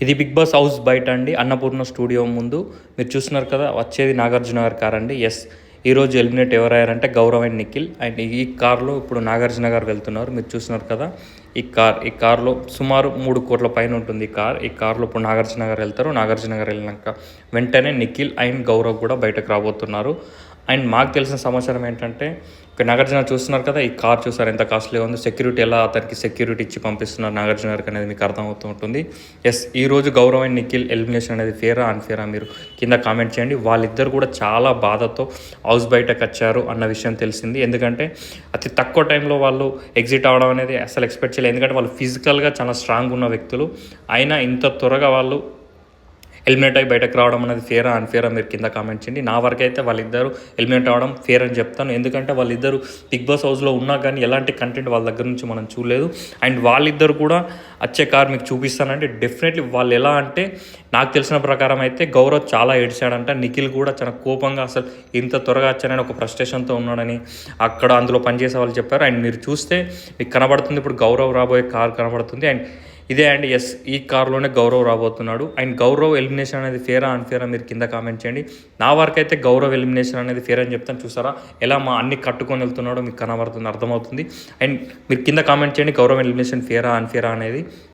ఇది 'big boss' house బయట అండి. అన్నపూర్ణ స్టూడియో ముందు మీరు చూస్తున్నారు కదా! వచ్చేది నాగార్జున గారి కార్ అండి. యెస్. ఈరోజు ఎలిమినేట్ ఎవరయ్యారంటే గౌరవ్ అండ్ నిఖిల్. అండ్ ఈ కార్‌లో ఇప్పుడు నాగార్జున గారు వెళ్తున్నారు. మీరు చూస్తున్నారు కదా! ఈ కార్‌లో సుమారు 3,00,00,000 పైన ఉంటుంది ఈ కార్. ఈ కార్‌లో ఇప్పుడు నాగార్జున గారు వెళ్తారు. నాగార్జున గారు వెళ్ళినాక వెంటనే నిఖిల్ అండ్ గౌరవ్ కూడా బయటకు రాబోతున్నారు. అండ్ మాకు తెలిసిన సమాచారం ఏంటంటే ఇక్కడ నాగార్జున చూస్తున్నారు కదా! ఈ కార్ చూసారు ఎంత కాస్ట్లీగా ఉందో. సెక్యూరిటీ ఎలా అతనికి సెక్యూరిటీ ఇచ్చి పంపిస్తున్నారు నాగార్జున గారికి అనేది మీకు అర్థమవుతూ ఉంటుంది. యెస్. ఈరోజు గౌరవ్ అండ్ నిఖిల్ ఎలిమినేషన్ అనేది ఫేరా అన్‌ఫేరా మీరు కింద కామెంట్ చేయండి. వాళ్ళిద్దరు కూడా చాలా బాధతో హౌస్ బయటకు వచ్చారు అన్న విషయం తెలిసింది. ఎందుకంటే అతి తక్కువ టైంలో వాళ్ళు ఎగ్జిట్ అవ్వడం అనేది అసలు ఎక్స్పెక్ట్ చేయలేదు. ఎందుకంటే వాళ్ళు ఫిజికల్గా చాలా స్ట్రాంగ్ ఉన్న వ్యక్తులు. అయినా ఇంత త్వరగా వాళ్ళు ఎలిమినేట్ అయ్యి బయటకు రావడం అనేది ఫేరా అన్‌ఫేరా మీరు కింద కామెంట్ చేయండి. నా వరకైతే వాళ్ళిద్దరూ ఎలిమినేట్ అవ్వడం ఫేర్ అని చెప్తాను. ఎందుకంటే వాళ్ళిద్దరూ బిగ్ బాస్ హౌస్లో ఉన్నా కానీ ఎలాంటి కంటెంట్ వాళ్ళ దగ్గర నుంచి మనం చూడలేదు. అండ్ వాళ్ళిద్దరు కూడా వచ్చే కార్ మీకు చూపిస్తానంటే డెఫినెట్లీ వాళ్ళు ఎలా అంటే నాకు తెలిసిన ప్రకారం అయితే గౌరవ్ చాలా ఏడ్చాడంట. నిఖిల్ కూడా చాలా కోపంగా అసలు ఇంత త్వరగా వచ్చానని ఒక ఫ్రస్ట్రేషన్తో ఉన్నాడని అక్కడ అందులో పనిచేసే వాళ్ళు చెప్పారు. అండ్ మీరు చూస్తే మీకు కనబడుతుంది ఇప్పుడు గౌరవ్ రాబోయే కార్ కనబడుతుంది. అండ్ ఇదే అండి. ఎస్. ఈ కార్లోనే గౌరవ్ రాబోతున్నాడు. అండ్ గౌరవ్ ఎలిమినేషన్ అనేది ఫేరా అన్‌ఫేరా మీరు కింద కామెంట్ చేయండి. నా వరకు అయితే గౌరవ్ ఎలిమినేషన్ అనేది ఫేర్ అని చెప్తాను. చూసారా ఎలా అన్ని కట్టుకొని వెళ్తున్నాడో మీకు కనబడుతుంది, అర్థమవుతుంది. అండ్ మీరు కింద కామెంట్ చేయండి గౌరవ్ ఎలిమినేషన్ ఫేరా అన్‌ఫేరా అనేది.